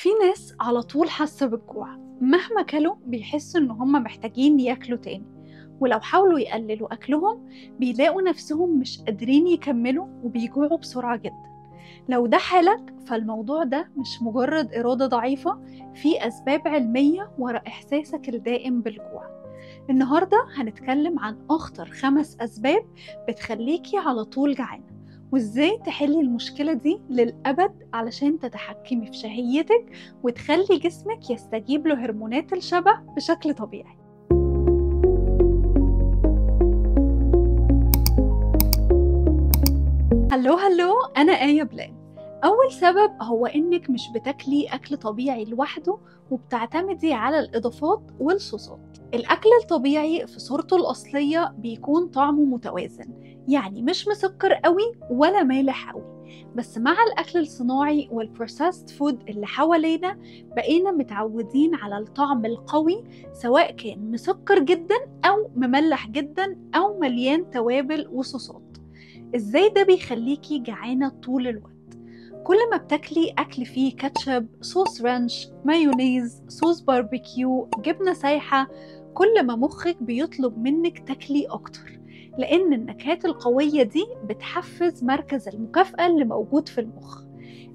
في ناس على طول حاسة بالجوع، مهما كلوا بيحسوا إن هم محتاجين ياكلوا تاني، ولو حاولوا يقللوا أكلهم بيلاقوا نفسهم مش قادرين يكملوا وبيجوعوا بسرعة جدا. لو ده حالك فالموضوع ده مش مجرد إرادة ضعيفة، في أسباب علمية ورا إحساسك الدائم بالجوع. النهاردة هنتكلم عن أخطر 5 أسباب بتخليكي على طول جعانة، وإزاي تحلي المشكلة دي للأبد علشان تتحكمي في شهيتك وتخلي جسمك يستجيب لهرمونات الشبع بشكل طبيعي. هلو، أنا آية بلان. أول سبب هو إنك مش بتاكلي أكل طبيعي لوحده وبتعتمدي على الإضافات والصوصات. الأكل الطبيعي في صورته الأصلية بيكون طعمه متوازن، يعني مش مسكر قوي ولا مالح قوي. بس مع الأكل الصناعي والبروسيسد فود اللي حوالينا بقينا متعودين على الطعم القوي، سواء كان مسكر جدا أو مملح جدا أو مليان توابل وصوصات. إزاي ده بيخليكي جعانة طول الوقت؟ كل ما بتاكلي أكل فيه كاتشب، صوص رانش، مايونيز، صوص باربيكيو، جبنة سايحة، كل ما مخك بيطلب منك تاكلي أكتر، لأن النكهات القوية دي بتحفز مركز المكافأة اللي موجود في المخ.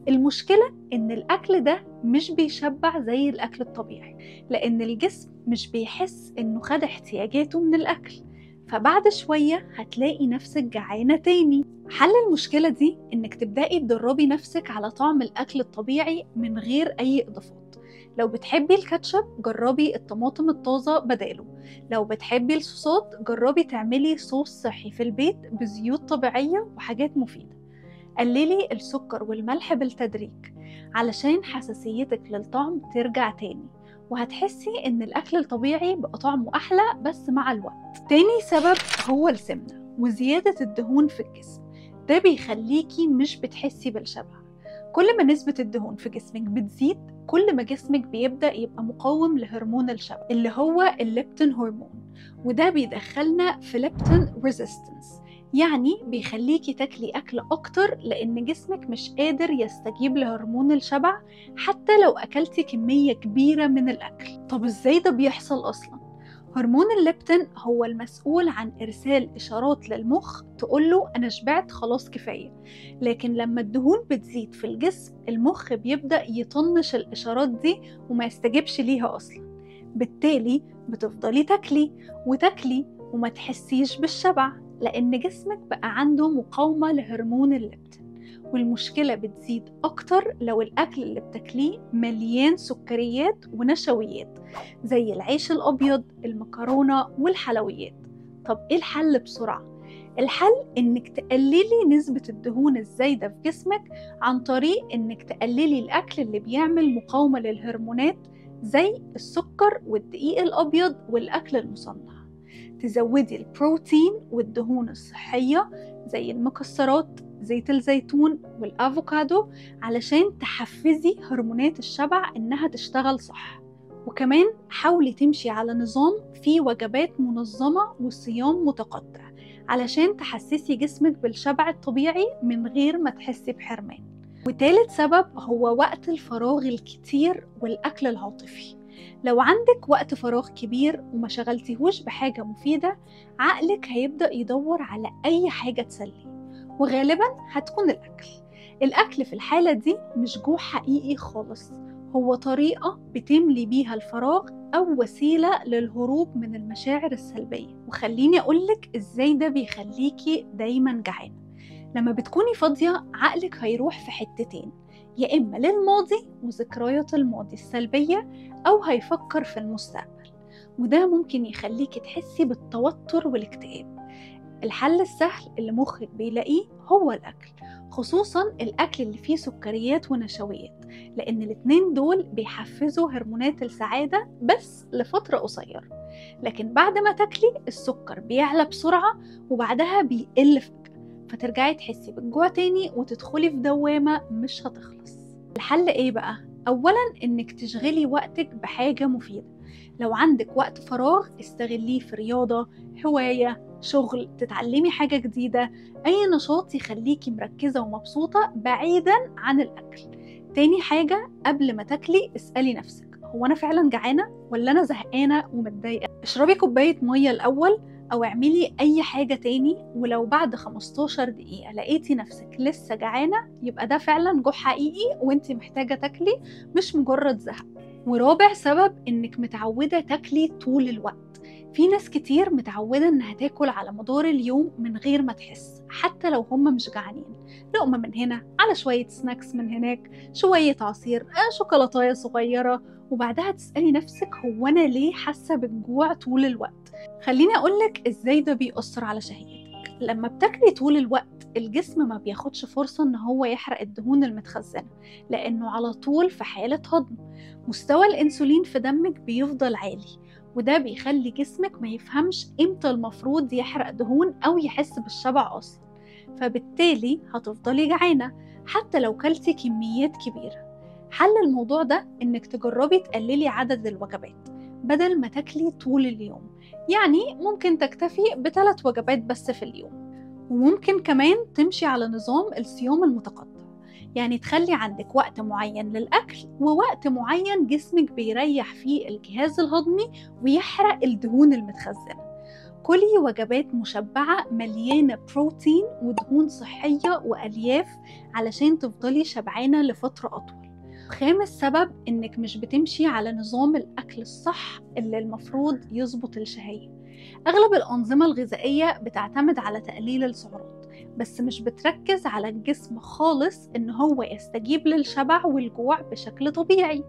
المشكلة إن الأكل ده مش بيشبع زي الأكل الطبيعي، لأن الجسم مش بيحس إنه خد احتياجاته من الأكل، فبعد شوية هتلاقي نفسك جعانة تاني. حل المشكلة دي إنك تبدأي تدربي نفسك على طعم الأكل الطبيعي من غير أي إضافات. لو بتحبي الكاتشب جربي الطماطم الطازة بداله. لو بتحبي الصوصات جربي تعملي صوص صحي في البيت بزيوت طبيعية وحاجات مفيدة. قللي السكر والملح بالتدريج علشان حساسيتك للطعم ترجع تاني، وهتحسي إن الأكل الطبيعي بقى طعمه أحلى بس مع الوقت. تاني سبب هو السمنة وزيادة الدهون في الجسم. ده بيخليكي مش بتحسي بالشبع. كل ما نسبة الدهون في جسمك بتزيد، كل ما جسمك بيبدأ يبقى مقاوم لهرمون الشبع اللي هو الليبتين هرمون، وده بيدخلنا في ليبتين ريزيستنس، يعني بيخليكي تاكلي أكل أكتر لأن جسمك مش قادر يستجيب لهرمون الشبع حتى لو أكلتي كمية كبيرة من الأكل. طب إزاي ده بيحصل أصلا؟ هرمون الليبتين هو المسؤول عن إرسال إشارات للمخ تقوله أنا شبعت خلاص كفاية، لكن لما الدهون بتزيد في الجسم المخ بيبدأ يطنش الإشارات دي وما يستجيبش ليها أصلا. بالتالي بتفضلي تاكلي وتاكلي وما تحسيش بالشبع، لأن جسمك بقى عنده مقاومة لهرمون الليبتين. والمشكلة بتزيد أكتر لو الأكل اللي بتاكليه مليان سكريات ونشويات زي العيش الأبيض، المكرونة والحلويات. طب إيه الحل بسرعة؟ الحل إنك تقللي نسبة الدهون الزايدة في جسمك عن طريق إنك تقللي الأكل اللي بيعمل مقاومة للهرمونات زي السكر والدقيق الأبيض والأكل المصنع. تزودي البروتين والدهون الصحية زي المكسرات، زيت الزيتون والأفوكادو، علشان تحفزي هرمونات الشبع إنها تشتغل صح. وكمان حاولي تمشي على نظام فيه وجبات منظمة وصيام متقطع علشان تحسسي جسمك بالشبع الطبيعي من غير ما تحسي بحرمان. وتالت سبب هو وقت الفراغ الكتير والأكل العاطفي. لو عندك وقت فراغ كبير وما شغلتيهوش بحاجة مفيدة، عقلك هيبدأ يدور على أي حاجة تسليه، وغالبا هتكون الأكل في الحالة دي مش جوع حقيقي خالص، هو طريقة بتملي بيها الفراغ أو وسيلة للهروب من المشاعر السلبية. وخليني أقولك إزاي ده بيخليكي دايما جعانة. لما بتكوني فاضية عقلك هيروح في حتتين، يا إما للماضي وذكريات الماضي السلبية، أو هيفكر في المستقبل، وده ممكن يخليكي تحسي بالتوتر والاكتئاب. الحل السهل اللي مخك بيلاقيه هو الأكل، خصوصا الأكل اللي فيه سكريات ونشويات، لأن الاتنين دول بيحفزوا هرمونات السعادة بس لفترة قصيرة، لكن بعد ما تاكلي السكر بيعلى بسرعة وبعدها بيقل فجأة، فترجعي تحسي بالجوع تاني وتدخلي في دوامة مش هتخلص. الحل ايه بقى؟ أولا إنك تشغلي وقتك بحاجة مفيدة. لو عندك وقت فراغ استغليه في رياضة، هواية، شغل، تتعلمي حاجة جديدة، أي نشاط يخليكي مركزة ومبسوطة بعيدا عن الأكل. تاني حاجة، قبل ما تاكلي اسألي نفسك هو أنا فعلا جعانة ولا أنا زهقانة ومتضايقة؟ اشربي كوباية مية الأول أو اعملي أي حاجة تاني، ولو بعد 15 دقيقة لقيتي نفسك لسه جعانة يبقى ده فعلا جوع حقيقي وانتي محتاجة تاكلي، مش مجرد زهق. ورابع سبب، إنك متعودة تاكلي طول الوقت. في ناس كتير متعودة إنها تاكل على مدار اليوم من غير ما تحس، حتى لو هم مش جعانين. لقمة من هنا على شوية سناكس من هناك، شوية عصير، شوكولاتاية صغيرة، وبعدها تسألي نفسك هو أنا ليه حاسة بالجوع طول الوقت؟ خليني أقولك إزاي ده بيأثر على شهيتك. لما بتاكلي طول الوقت الجسم ما بياخدش فرصة إن هو يحرق الدهون المتخزنة، لأنه على طول في حالة هضم. مستوى الأنسولين في دمك بيفضل عالي، وده بيخلي جسمك ما يفهمش إمتى المفروض يحرق دهون أو يحس بالشبع أصلا، فبالتالي هتفضلي جعانة حتى لو كلتي كميات كبيرة. حل الموضوع ده إنك تجربي تقللي عدد الوجبات بدل ما تاكلي طول اليوم. يعني ممكن تكتفي ب3 وجبات بس في اليوم. وممكن كمان تمشي على نظام الصيام المتقطع، يعني تخلي عندك وقت معين للأكل ووقت معين جسمك بيريح فيه الجهاز الهضمي ويحرق الدهون المتخزنة. كلي وجبات مشبعة مليانة بروتين ودهون صحية وألياف علشان تفضلي شبعانة لفترة أطول. خامس سبب، إنك مش بتمشي على نظام الأكل الصح اللي المفروض يظبط الشهية. أغلب الأنظمة الغذائية بتعتمد على تقليل السعرات، بس مش بتركز على الجسم خالص إن هو يستجيب للشبع والجوع بشكل طبيعي.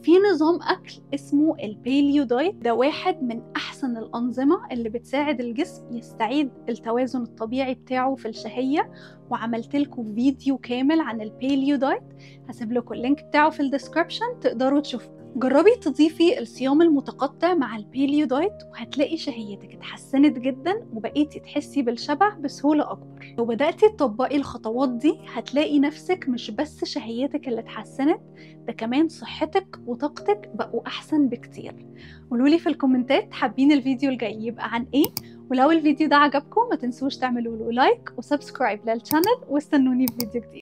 في نظام أكل اسمه الباليو دايت، ده واحد من أحسن الأنظمة اللي بتساعد الجسم يستعيد التوازن الطبيعي بتاعه في الشهية، وعملت لكم فيديو كامل عن الباليو دايت، هسيب لكم اللينك بتاعه في الديسكريبشن تقدروا تشوفوه. جربي تضيفي الصيام المتقطع مع الباليو دايت وهتلاقي شهيتك اتحسنت جدا وبقيتي تحسي بالشبع بسهولة أكبر. لو بدأتي تطبقي الخطوات دي هتلاقي نفسك مش بس شهيتك اللي اتحسنت، ده كمان صحتك وطاقتك بقوا أحسن بكتير. قولولي في الكومنتات حابين الفيديو الجاي يبقى عن ايه، ولو الفيديو ده عجبكم ما تنسوش تعملوا له لايك وسبسكرايب للشانل، واستنوني في فيديو جديد.